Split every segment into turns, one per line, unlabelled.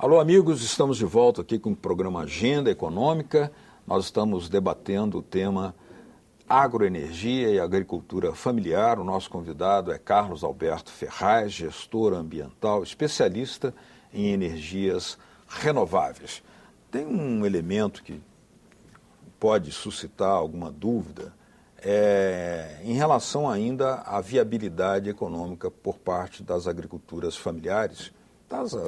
Alô, amigos, estamos de volta aqui com o programa Agenda Econômica. Nós estamos debatendo o tema agroenergia e agricultura familiar. O nosso convidado é Carlos Alberto Ferraz, gestor ambiental, especialista em energias renováveis. Tem um elemento que pode suscitar alguma dúvida em relação ainda à viabilidade econômica por parte das agriculturas familiares,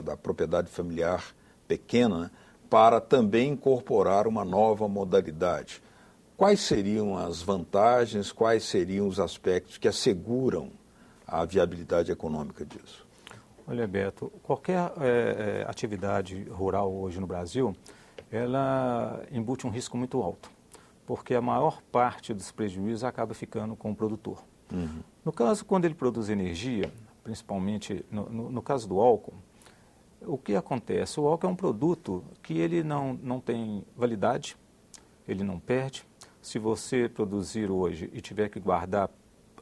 da propriedade familiar pequena, né, para também incorporar uma nova modalidade. Quais seriam as vantagens, quais seriam os aspectos que asseguram a viabilidade econômica disso?
Olha, Beto, qualquer atividade rural hoje no Brasil, ela embute um risco muito alto, porque a maior parte dos prejuízos acaba ficando com o produtor.
Uhum.
No caso, quando ele produz energia, principalmente no caso do álcool, o que acontece? O álcool é um produto que ele não tem validade, ele não perde. Se você produzir hoje e tiver que guardar,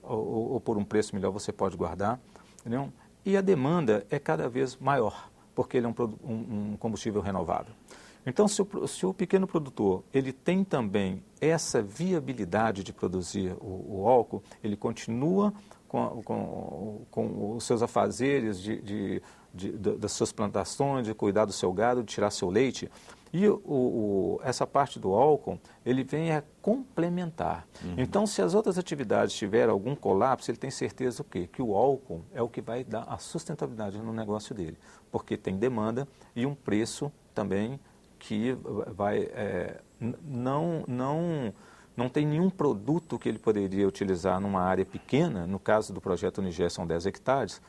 ou por um preço melhor, você pode guardar, entendeu? E a demanda é cada vez maior, porque ele é um combustível renovável. Então, se o pequeno produtor ele tem também essa viabilidade de produzir o álcool, ele continua com os seus afazeres das suas plantações, de cuidar do seu gado, de tirar seu leite. E essa parte do álcool, ele vem a complementar. Uhum. Então, se as outras atividades tiverem algum colapso, ele tem certeza o quê? Que o álcool é o que vai dar a sustentabilidade no negócio dele, porque tem demanda e um preço também que vai não tem nenhum produto que ele poderia utilizar numa área pequena, no caso do projeto Unigé são 10 hectares,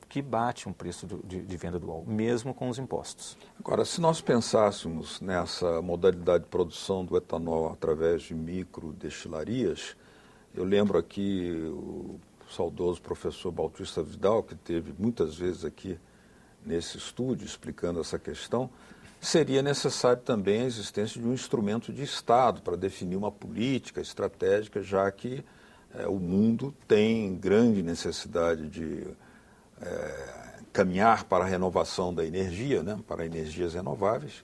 que bate um preço de venda do álcool, mesmo com os impostos.
Agora, se nós pensássemos nessa modalidade de produção do etanol através de microdestilarias, eu lembro aqui o saudoso professor Bautista Vidal, que esteve muitas vezes aqui nesse estúdio explicando essa questão, seria necessário também a existência de um instrumento de Estado para definir uma política estratégica, já que o mundo tem grande necessidade de caminhar para a renovação da energia, né, para energias renováveis,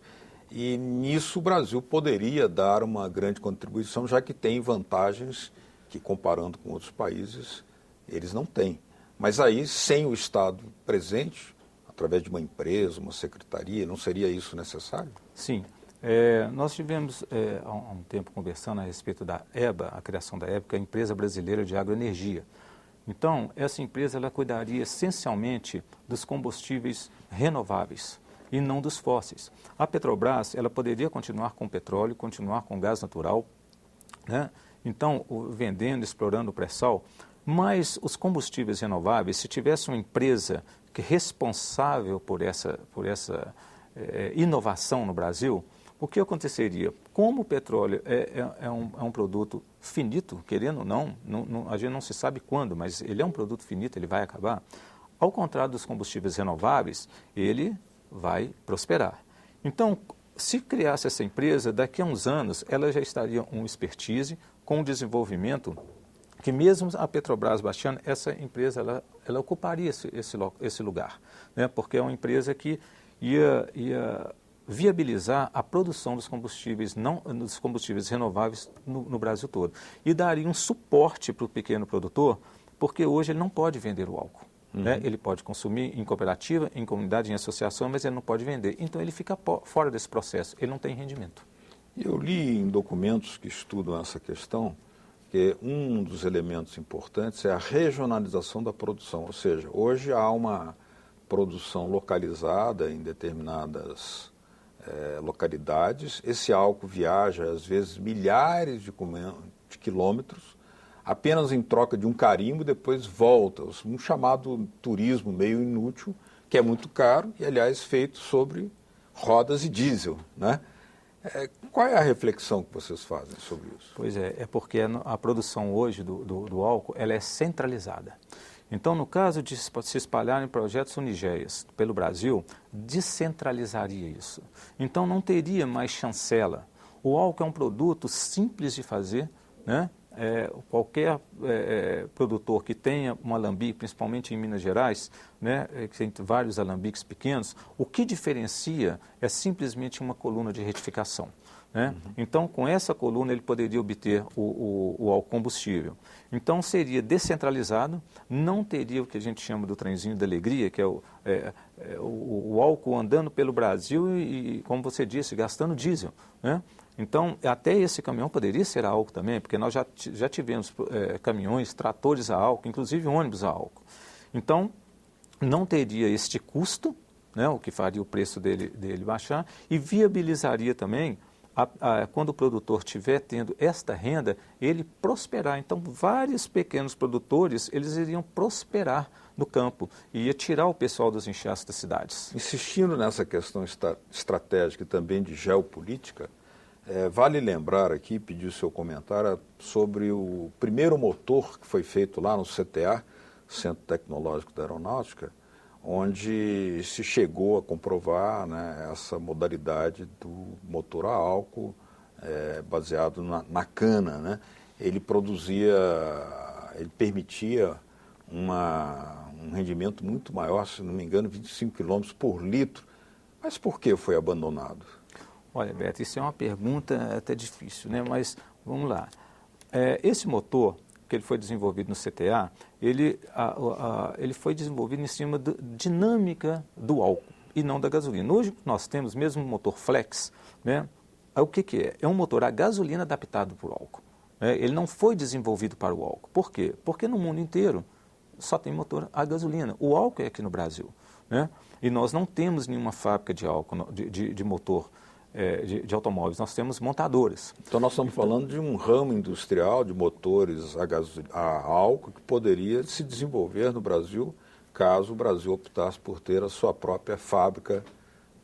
e nisso o Brasil poderia dar uma grande contribuição, já que tem vantagens que, comparando com outros países, eles não têm. Mas aí, sem o Estado presente, através de uma empresa, uma secretaria, não seria isso necessário?
Sim. Nós tivemos há um tempo conversando a respeito da EBA, a criação da EBA, que é a Empresa Brasileira de Agroenergia. Então, essa empresa ela cuidaria essencialmente dos combustíveis renováveis e não dos fósseis. A Petrobras ela poderia continuar com petróleo, continuar com gás natural, né? Então, vendendo, explorando o pré-sal, mas os combustíveis renováveis, se tivesse uma empresa que é responsável por essa inovação no Brasil, o que aconteceria? Como o petróleo é um produto finito, querendo ou não, a gente não se sabe quando, mas ele é um produto finito, ele vai acabar. Ao contrário dos combustíveis renováveis, ele vai prosperar. Então, se criasse essa empresa, daqui a uns anos, ela já estaria um expertise com um desenvolvimento que mesmo a Petrobras baixando, essa empresa ela ocuparia esse lugar, né? Porque é uma empresa que ia viabilizar a produção dos combustíveis, dos combustíveis renováveis no Brasil todo. E daria um suporte para o pequeno produtor, porque hoje ele não pode vender o álcool. Uhum. Né? Ele pode consumir em cooperativa, em comunidade, em associação, mas ele não pode vender. Então ele fica fora desse processo, ele não tem rendimento.
Eu li em documentos que estudam essa questão que um dos elementos importantes é a regionalização da produção, ou seja, hoje há uma produção localizada em determinadas localidades, esse álcool viaja às vezes milhares de quilômetros, apenas em troca de um carimbo, depois volta, um chamado turismo meio inútil, que é muito caro e, aliás, feito sobre rodas e diesel, né? Qual é a reflexão que vocês fazem sobre isso?
Pois é porque a produção hoje do álcool ela é centralizada. Então, no caso de se espalharem projetos Unigéias pelo Brasil, descentralizaria isso. Então, não teria mais chancela. O álcool é um produto simples de fazer, né? qualquer produtor que tenha um alambique, principalmente em Minas Gerais, né, que tem vários alambiques pequenos, o que diferencia é simplesmente uma coluna de retificação. Né? Então, com essa coluna, ele poderia obter o álcool combustível. Então, seria descentralizado, não teria o que a gente chama do trenzinho da alegria, que é o álcool andando pelo Brasil e, como você disse, gastando diesel. Né? Então, até esse caminhão poderia ser a álcool também, porque nós já tivemos caminhões, tratores a álcool, inclusive ônibus a álcool. Então, não teria este custo, né, o que faria o preço dele baixar, e viabilizaria também, quando o produtor estiver tendo esta renda, ele prosperar. Então, vários pequenos produtores, eles iriam prosperar no campo e ia tirar o pessoal dos inchaços das cidades.
Insistindo nessa questão estratégica e também de geopolítica, vale lembrar aqui, pedir o seu comentário sobre o primeiro motor que foi feito lá no CTA, Centro Tecnológico da Aeronáutica, onde se chegou a comprovar, né, essa modalidade do motor a álcool baseado na cana. Né? Ele permitia um rendimento muito maior, se não me engano, 25 km por litro. Mas por que foi abandonado?
Olha, Beto, isso é uma pergunta até difícil, né? Mas vamos lá. Esse motor que ele foi desenvolvido no CTA, ele foi desenvolvido em cima da dinâmica do álcool e não da gasolina. Hoje nós temos mesmo um motor flex, né? O que é? É um motor a gasolina adaptado para o álcool. Ele não foi desenvolvido para o álcool. Por quê? Porque no mundo inteiro só tem motor a gasolina. O álcool é aqui no Brasil, né? E nós não temos nenhuma fábrica de álcool, de motor de automóveis, nós temos montadoras.
Então nós estamos falando de um ramo industrial de motores a álcool que poderia se desenvolver no Brasil, caso o Brasil optasse por ter a sua própria fábrica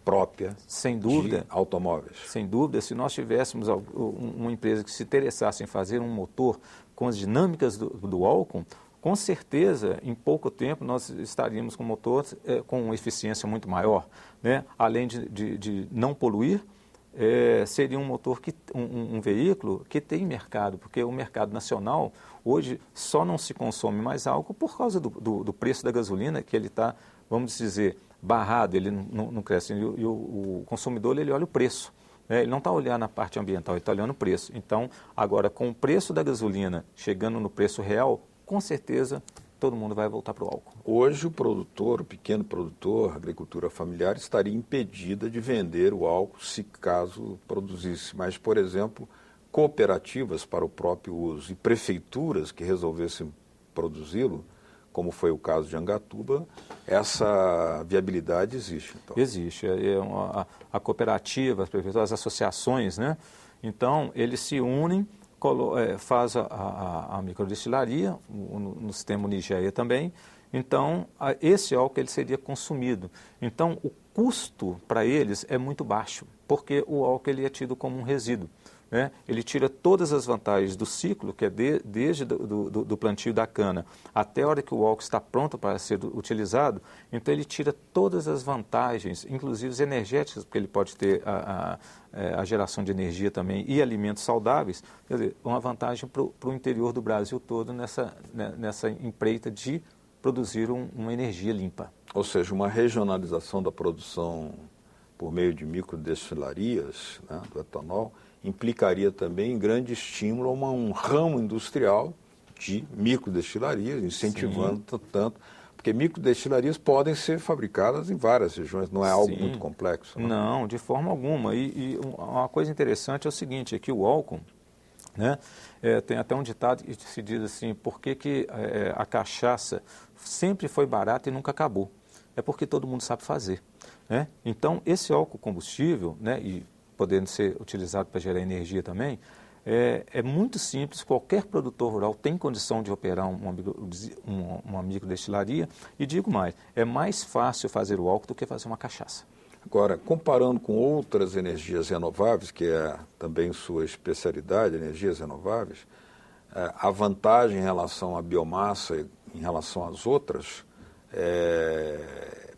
própria
Sem dúvida,
de automóveis.
Sem dúvida, se nós tivéssemos uma empresa que se interessasse em fazer um motor com as dinâmicas do álcool, com certeza, em pouco tempo, nós estaríamos com um motor com uma eficiência muito maior, né? Além de não poluir, seria um motor, um veículo que tem mercado, porque o mercado nacional hoje só não se consome mais álcool por causa do preço da gasolina, que ele está, vamos dizer, barrado, ele não cresce. E o consumidor, ele olha o preço. Ele não está olhando a parte ambiental, ele está olhando o preço. Então, agora, com o preço da gasolina chegando no preço real, com certeza todo mundo vai voltar para o álcool.
Hoje o pequeno produtor, a agricultura familiar, estaria impedida de vender o álcool se caso produzisse. Mas, por exemplo, cooperativas para o próprio uso e prefeituras que resolvessem produzi-lo, como foi o caso de Angatuba, essa viabilidade existe. Então.
Existe. A cooperativa, as prefeituras, as associações, né? Então, eles se unem, faz a microdestilaria, no sistema Unigeia também. Então, esse álcool ele seria consumido. Então, o custo para eles é muito baixo, porque o álcool ele é tido como um resíduo. Né? Ele tira todas as vantagens do ciclo, que é desde do plantio da cana até a hora que o álcool está pronto para ser utilizado. Então, ele tira todas as vantagens, inclusive as energéticas, porque ele pode ter a geração de energia também e alimentos saudáveis. Quer dizer, uma vantagem para o interior do Brasil todo nessa empreita de produzir uma energia limpa.
Ou seja, uma regionalização da produção por meio de microdestilarias, né, do etanol, implicaria também grande estímulo a um ramo industrial de microdestilarias, incentivando tanto, porque microdestilarias podem ser fabricadas em várias regiões, não é algo muito complexo.
Não, de forma alguma. E uma coisa interessante é o seguinte, é que o álcool, né, tem até um ditado que se diz assim, por que a cachaça sempre foi barata e nunca acabou? É porque todo mundo sabe fazer. Né? Então, esse álcool combustível, né, e podendo ser utilizado para gerar energia também, é muito simples, qualquer produtor rural tem condição de operar uma microdestilaria, e digo mais, é mais fácil fazer o álcool do que fazer uma cachaça.
Agora, comparando com outras energias renováveis, que é também sua especialidade, energias renováveis, a vantagem em relação à biomassa, em relação às outras,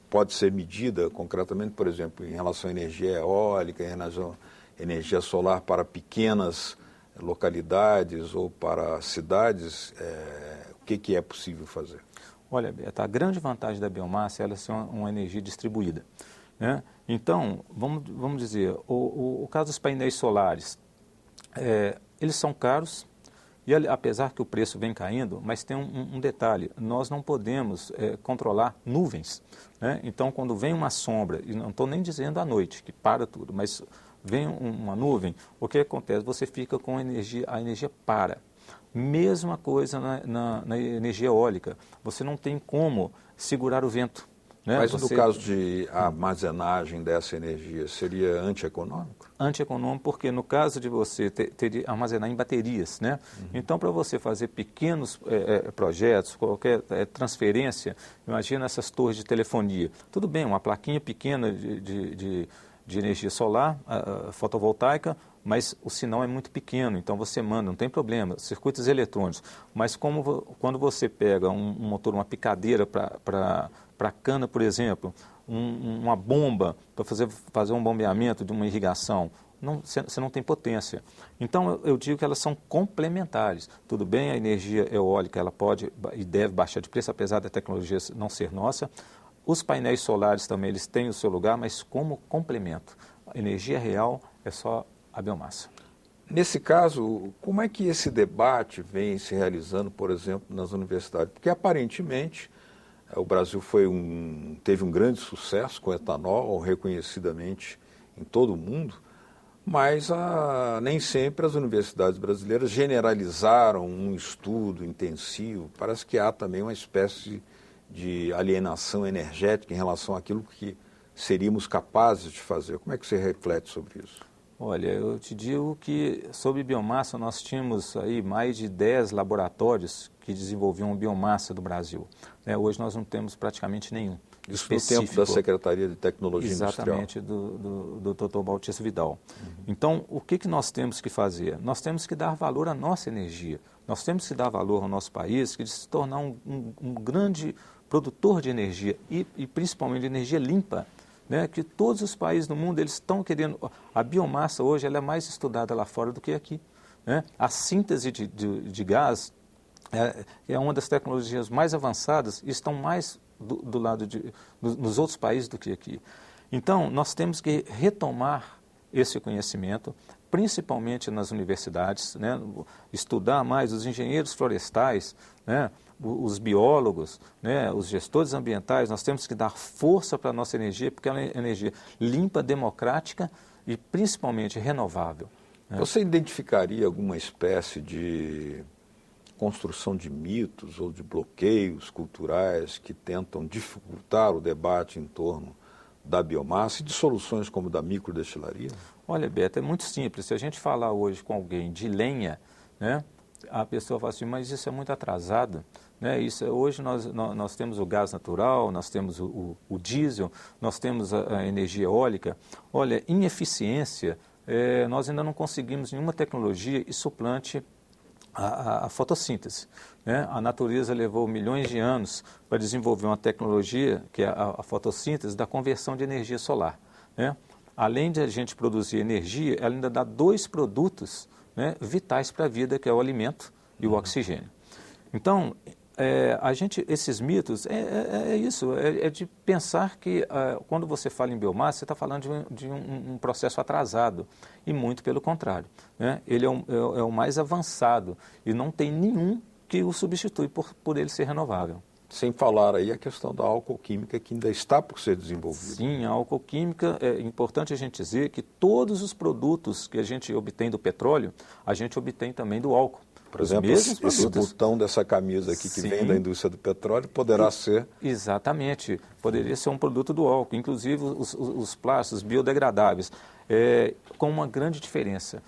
pode ser medida concretamente, por exemplo, em relação à energia eólica, em relação à energia solar para pequenas localidades ou para cidades, o que é possível fazer?
Olha, Beto, a grande vantagem da biomassa é ela ser uma energia distribuída, né? Então, vamos dizer, o caso dos painéis solares, eles são caros e apesar que o preço vem caindo, mas tem um detalhe, nós não podemos controlar nuvens, né? Então, quando vem uma sombra, e não estou nem dizendo à noite, que para tudo, mas vem uma nuvem, o que acontece? Você fica com a energia para. Mesma coisa na energia eólica, você não tem como segurar o vento, né?
Mas no caso de armazenagem dessa energia, seria antieconômico?
Antieconômico, porque no caso de você armazenar em baterias, né? Então, para você fazer pequenos projetos, qualquer transferência, imagina essas torres de telefonia. Tudo bem, uma plaquinha pequena de energia solar, fotovoltaica, mas o sinal é muito pequeno, então você manda, não tem problema, circuitos eletrônicos. Mas quando você pega um motor, uma picadeira para cana, por exemplo, uma bomba para fazer um bombeamento de uma irrigação, você não tem potência. Então, eu digo que elas são complementares. Tudo bem, a energia eólica ela pode e deve baixar de preço, apesar da tecnologia não ser nossa. Os painéis solares também eles têm o seu lugar, mas como complemento. A energia real é só a biomassa.
Nesse caso, como é que esse debate vem se realizando, por exemplo, nas universidades? Porque aparentemente o Brasil teve um grande sucesso com o etanol, reconhecidamente em todo o mundo, mas nem sempre as universidades brasileiras generalizaram um estudo intensivo. Parece que há também uma espécie de alienação energética em relação àquilo que seríamos capazes de fazer. Como é que você reflete sobre isso?
Olha, eu te digo que sobre biomassa nós tínhamos aí mais de 10 laboratórios que desenvolviam biomassa do Brasil. Hoje nós não temos praticamente nenhum.
Isso no tempo da Secretaria de Tecnologia
Exatamente,
Industrial.
do Dr. Bautista Vidal. Então, o que nós temos que fazer? Nós temos que dar valor à nossa energia. Nós temos que dar valor ao nosso país, que de se tornar um grande produtor de energia e principalmente de energia limpa. Né, que todos os países do mundo eles estão querendo. A biomassa hoje ela é mais estudada lá fora do que aqui. Né? A síntese de gás é uma das tecnologias mais avançadas e estão mais do lado nos outros países do que aqui. Então, nós temos que retomar esse conhecimento, principalmente nas universidades, né? Estudar mais os engenheiros florestais, né? Os biólogos, né, os gestores ambientais, nós temos que dar força para a nossa energia, porque ela é energia limpa, democrática e principalmente renovável. Né?
Você identificaria alguma espécie de construção de mitos ou de bloqueios culturais que tentam dificultar o debate em torno da biomassa e de soluções como da microdestilaria?
Olha, Beto, é muito simples. Se a gente falar hoje com alguém de lenha, né, a pessoa fala assim, mas isso é muito atrasado. Né? Hoje nós temos o gás natural, nós temos o diesel, nós temos a energia eólica. Olha, em eficiência, nós ainda não conseguimos nenhuma tecnologia e suplante a fotossíntese. Né? A natureza levou milhões de anos para desenvolver uma tecnologia, que é a fotossíntese, da conversão de energia solar. Né? Além de a gente produzir energia, ela ainda dá 2 produtos, né, vitais para a vida, que é o alimento e o oxigênio. Então, esses mitos, é isso, é de pensar que quando você fala em biomassa, você está falando de um processo atrasado, e muito pelo contrário. Né? Ele é o mais avançado e não tem nenhum que o substitui por ele ser renovável.
Sem falar aí a questão da álcool química que ainda está por ser desenvolvida.
Sim, a álcool química, é importante a gente dizer que todos os produtos que a gente obtém do petróleo, a gente obtém também do álcool.
Por exemplo, esse botão dessa camisa aqui que vem da indústria do petróleo poderá ser...
Exatamente, poderia ser um produto do álcool, inclusive os plásticos biodegradáveis, com uma grande diferença.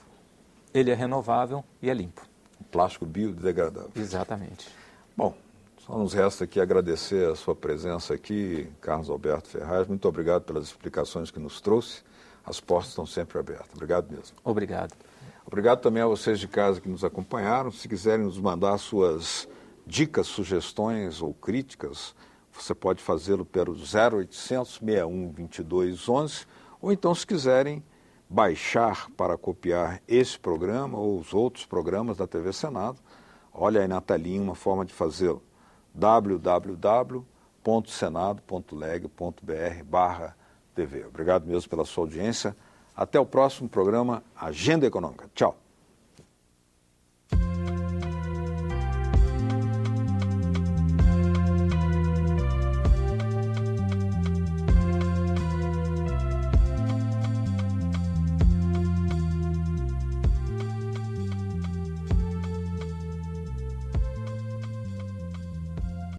Ele é renovável e é limpo.
Um plástico biodegradável.
Exatamente.
Bom, só nos resta aqui agradecer a sua presença aqui, Carlos Alberto Ferraz. Muito obrigado pelas explicações que nos trouxe. As portas estão sempre abertas. Obrigado mesmo.
Obrigado.
Obrigado também a vocês de casa que nos acompanharam. Se quiserem nos mandar suas dicas, sugestões ou críticas, você pode fazê-lo pelo 0800 61 22 11, ou então, se quiserem, baixar para copiar esse programa ou os outros programas da TV Senado, olha aí na telinha uma forma de fazê-lo. www.senado.leg.br/TV. Obrigado mesmo pela sua audiência. Até o próximo programa Agenda Econômica. Tchau.